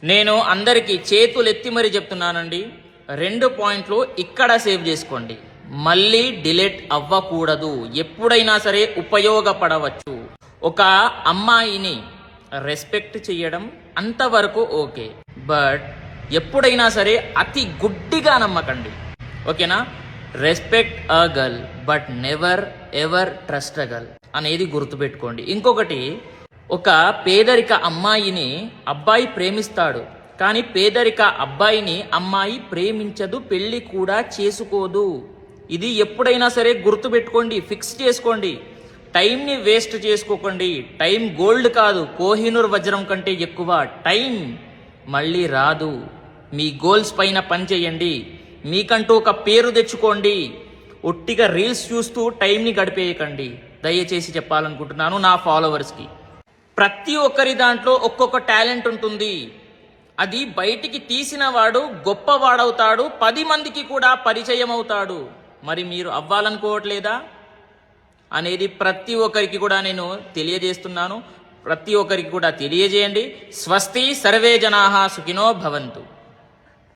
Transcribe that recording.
నేను అందరికీ చేతులెత్తి మరీ చెప్తున్నానండి, 2 పాయింట్లు ఇక్కడ సేవ్ చేసుకోండి. మళ్ళీ డిలీట్ అవ్వకూడదు. ఎప్పుడైనా సరే ఉపయోగపడవచ్చు. ఒక అమ్మాయిని రెస్పెక్ట్ చేయడం అంతవరకు ఓకే, బట్ ఎప్పుడైనా సరే అతి గుడ్డిగా నమ్మకండి. ఓకేనా? Respect a girl but never ever trust a girl అనేది గుర్తుపెట్టుకోండి. ఇంకొకటి, ఒక పేదరిక అమ్మాయిని అబ్బాయి ప్రేమిస్తాడు, కానీ పేదరిక అబ్బాయిని అమ్మాయి ప్రేమించదు, పెళ్లి కూడా చేసుకోదు. ఇది ఎప్పుడైనా సరే గుర్తుపెట్టుకోండి, ఫిక్స్ చేసుకోండి. టైంని వేస్ట్ చేసుకోకండి. టైం గోల్డ్ కాదు, కోహినూర్ వజ్రం కంటే ఎక్కువ. టైం మళ్ళీ రాదు. మీ గోల్స్ పైన పనిచేయండి. మీకంటూ ఒక పేరు తెచ్చుకోండి. ఒట్టిగా రీల్స్ చూస్తూ టైంని గడిపేయకండి. దయచేసి చెప్పాలనుకుంటున్నాను నా ఫాలోవర్స్కి. ప్రతి ఒక్కరి దాంట్లో ఒక్కొక్క టాలెంట్ ఉంటుంది. అది బయటికి తీసిన వాడు గొప్పవాడవుతాడు, 10 మందికి కూడా పరిచయం అవుతాడు. మరి మీరు అవ్వాలనుకోవట్లేదా అనేది ప్రతి ఒక్కరికి కూడా నేను తెలియజేస్తున్నాను. ప్రతి ఒక్కరికి కూడా తెలియజేయండి. స్వస్తి, సర్వే జనాః సుఖినో భవంతు.